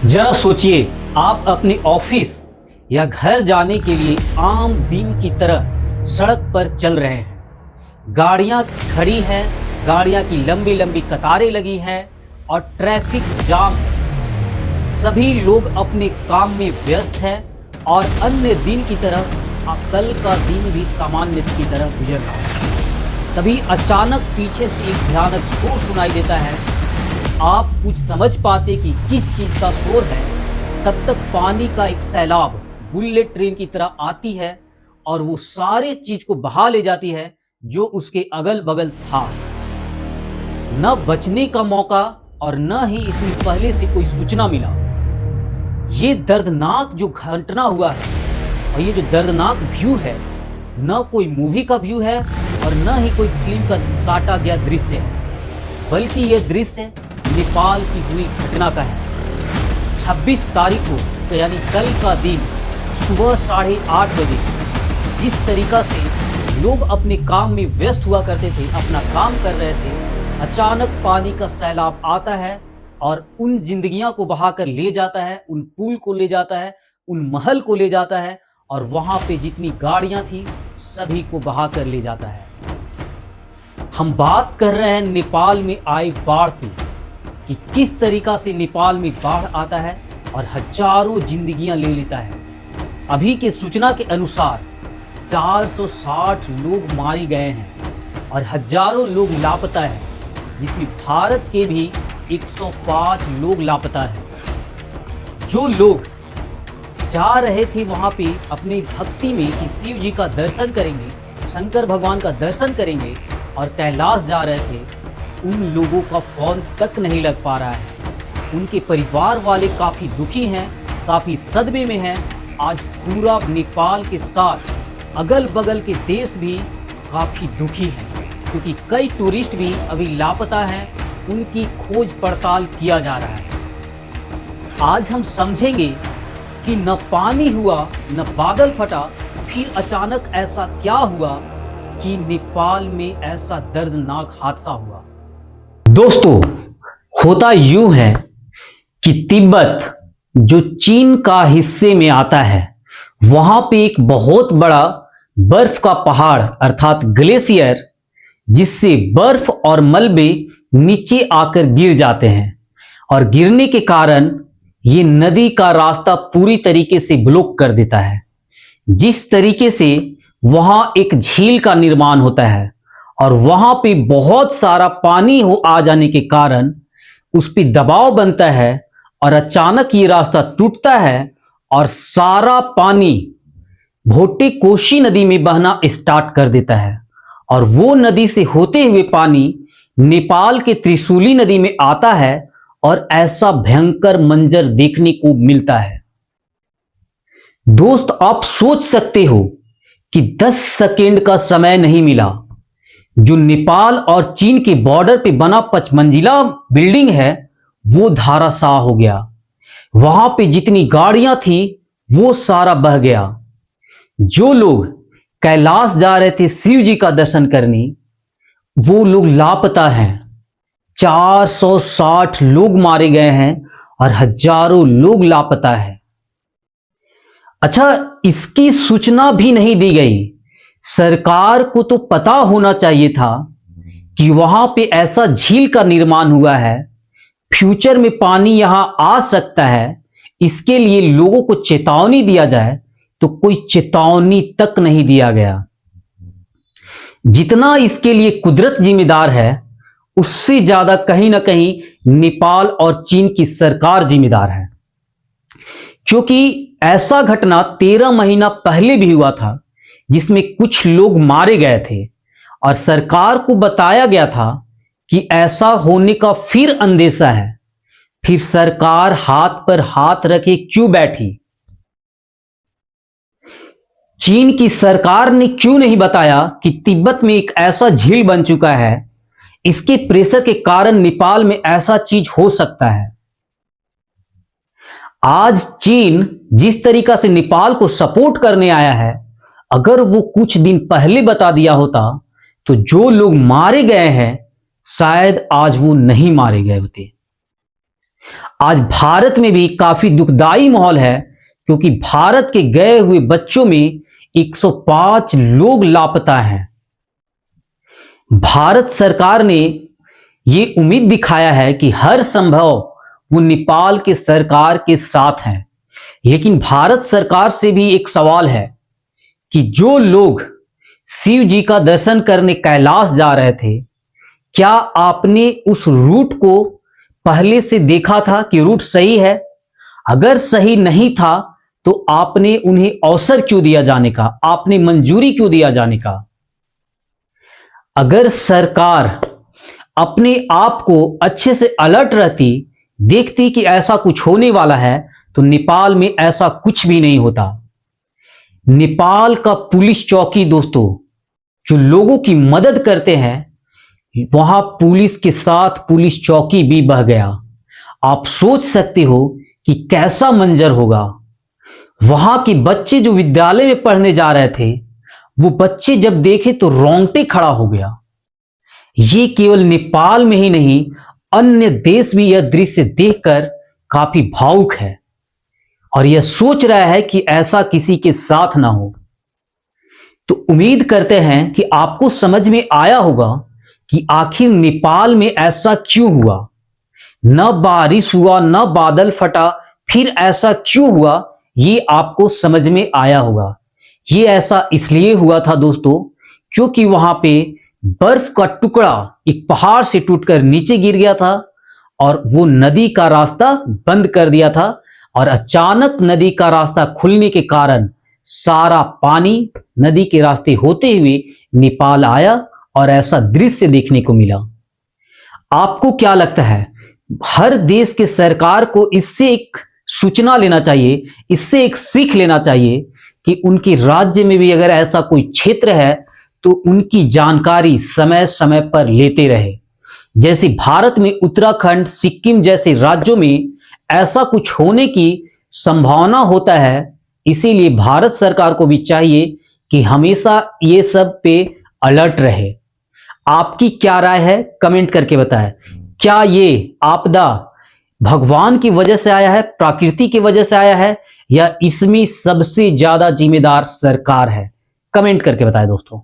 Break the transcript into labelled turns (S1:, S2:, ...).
S1: जरा सोचिए, आप अपने ऑफिस या घर जाने के लिए आम दिन की तरह सड़क पर चल रहे हैं। गाड़ियां खड़ी हैं, गाड़ियां की लंबी लंबी कतारें लगी हैं और ट्रैफिक जाम है। सभी लोग अपने काम में व्यस्त हैं और अन्य दिन की तरह कल का दिन भी सामान्य की तरह गुजर रहा है। तभी अचानक पीछे से एक भयानक शोर सुनाई देता है। आप कुछ समझ पाते कि किस चीज का शोर है, तब तक पानी का एक सैलाब बुलेट ट्रेन की तरह आती है और वो सारे चीज को बहा ले जाती है जो उसके अगल बगल था। न बचने का मौका और न ही इसमें पहले से कोई सूचना मिला। ये दर्दनाक जो घटना हुआ है और ये जो दर्दनाक व्यू है, न कोई मूवी का व्यू है और न ही कोई फिल्म का काटा गया दृश्य है, बल्कि यह दृश्य नेपाल की हुई घटना का है। 26 तारीख को, तो यानी कल का दिन सुबह 8:30 बजे जिस तरीका से लोग अपने काम में व्यस्त हुआ करते थे, अपना काम कर रहे थे, अचानक पानी का सैलाब आता है और उन जिंदगियां को बहाकर ले जाता है, उन पुल को ले जाता है, उन महल को ले जाता है और वहां पे जितनी गाड़ियां थी सभी को बहाकर ले जाता है। हम बात कर रहे हैं नेपाल में आई बाढ़ की, कि किस तरीका से नेपाल में बाढ़ आता है और हजारों जिंदगियां ले लेता है। अभी के सूचना के अनुसार 460 लोग मारे गए हैं और हजारों लोग लापता हैं, जिसमें भारत के भी 105 लोग लापता हैं। जो लोग जा रहे थे वहां पे अपनी भक्ति में कि शिव जी का दर्शन करेंगे, शंकर भगवान का दर्शन करेंगे और कैलाश जा रहे थे, उन लोगों का फोन तक नहीं लग पा रहा है। उनके परिवार वाले काफ़ी दुखी हैं, काफ़ी सदमे में हैं। आज पूरा नेपाल के साथ अगल बगल के देश भी काफ़ी दुखी हैं, क्योंकि कई टूरिस्ट भी अभी लापता हैं, उनकी खोज पड़ताल किया जा रहा है। आज हम समझेंगे कि न पानी हुआ न बादल फटा, फिर अचानक ऐसा क्या हुआ कि नेपाल में ऐसा दर्दनाक हादसा हुआ। दोस्तों, होता यूं है कि तिब्बत जो चीन का हिस्से में आता है, वहां पे एक बहुत बड़ा बर्फ का पहाड़ अर्थात ग्लेशियर, जिससे बर्फ और मलबे नीचे आकर गिर जाते हैं और गिरने के कारण ये नदी का रास्ता पूरी तरीके से ब्लॉक कर देता है। जिस तरीके से वहां एक झील का निर्माण होता है और वहां पे बहुत सारा पानी आ जाने के कारण उस पर दबाव बनता है और अचानक ये रास्ता टूटता है और सारा पानी भोटे कोशी नदी में बहना स्टार्ट कर देता है और वो नदी से होते हुए पानी नेपाल के त्रिशूली नदी में आता है और ऐसा भयंकर मंजर देखने को मिलता है। दोस्त, आप सोच सकते हो कि 10 सेकेंड का समय नहीं मिला। जो नेपाल और चीन के बॉर्डर पे बना 5 मंजिला बिल्डिंग है, वो धाराशाह हो गया। वहां पे जितनी गाड़ियां थी वो सारा बह गया। जो लोग कैलाश जा रहे थे शिव जी का दर्शन करने, वो लोग लापता हैं। 460 लोग मारे गए हैं और हजारों लोग लापता है। अच्छा, इसकी सूचना भी नहीं दी गई। सरकार को तो पता होना चाहिए था कि वहां पे ऐसा झील का निर्माण हुआ है, फ्यूचर में पानी यहां आ सकता है, इसके लिए लोगों को चेतावनी दिया जाए, तो कोई चेतावनी तक नहीं दिया गया। जितना इसके लिए कुदरत जिम्मेदार है, उससे ज्यादा कहीं ना कहीं नेपाल और चीन की सरकार जिम्मेदार है, क्योंकि ऐसा घटना 13 महीना पहले भी हुआ था, जिसमें कुछ लोग मारे गए थे और सरकार को बताया गया था कि ऐसा होने का फिर अंदेशा है। फिर सरकार हाथ पर हाथ रखे क्यों बैठी? चीन की सरकार ने क्यों नहीं बताया कि तिब्बत में एक ऐसा झील बन चुका है, इसके प्रेशर के कारण नेपाल में ऐसा चीज हो सकता है। आज चीन जिस तरीका से नेपाल को सपोर्ट करने आया है, अगर वो कुछ दिन पहले बता दिया होता तो जो लोग मारे गए हैं शायद आज वो नहीं मारे गए होते। आज भारत में भी काफी दुखदाई माहौल है, क्योंकि भारत के गए हुए बच्चों में 105 लोग लापता हैं। भारत सरकार ने ये उम्मीद दिखाया है कि हर संभव वो नेपाल के सरकार के साथ हैं, लेकिन भारत सरकार से भी एक सवाल है कि जो लोग शिव जी का दर्शन करने कैलाश जा रहे थे, क्या आपने उस रूट को पहले से देखा था कि रूट सही है? अगर सही नहीं था तो आपने उन्हें अवसर क्यों दिया जाने का, आपने मंजूरी क्यों दिया जाने का? अगर सरकार अपने आप को अच्छे से अलर्ट रहती, देखती कि ऐसा कुछ होने वाला है, तो नेपाल में ऐसा कुछ भी नहीं होता। नेपाल का पुलिस चौकी दोस्तों, जो लोगों की मदद करते हैं, वहां पुलिस के साथ पुलिस चौकी भी बह गया। आप सोच सकते हो कि कैसा मंजर होगा। वहां के बच्चे जो विद्यालय में पढ़ने जा रहे थे, वो बच्चे जब देखे तो रोंगटे खड़ा हो गया। ये केवल नेपाल में ही नहीं, अन्य देश भी यह दृश्य देखकर काफी भावुक है और यह सोच रहा है कि ऐसा किसी के साथ ना हो। तो उम्मीद करते हैं कि आपको समझ में आया होगा कि आखिर नेपाल में ऐसा क्यों हुआ। न बारिश हुआ, न बादल फटा, फिर ऐसा क्यों हुआ, ये आपको समझ में आया होगा। ये ऐसा इसलिए हुआ था दोस्तों, क्योंकि वहां पे बर्फ का टुकड़ा एक पहाड़ से टूटकर नीचे गिर गया था और वो नदी का रास्ता बंद कर दिया था, और अचानक नदी का रास्ता खुलने के कारण सारा पानी नदी के रास्ते होते हुए नेपाल आया और ऐसा दृश्य देखने को मिला। आपको क्या लगता है? हर देश के सरकार को इससे एक सूचना लेना चाहिए, इससे एक सीख लेना चाहिए कि उनके राज्य में भी अगर ऐसा कोई क्षेत्र है तो उनकी जानकारी समय समय पर लेते रहे। जैसे भारत में उत्तराखंड, सिक्किम जैसे राज्यों में ऐसा कुछ होने की संभावना होता है, इसीलिए भारत सरकार को भी चाहिए कि हमेशा ये सब पे अलर्ट रहे। आपकी क्या राय है? कमेंट करके बताएं। क्या ये आपदा भगवान की वजह से आया है, प्रकृति की वजह से आया है, या इसमें सबसे ज्यादा जिम्मेदार सरकार है? कमेंट करके बताएं दोस्तों।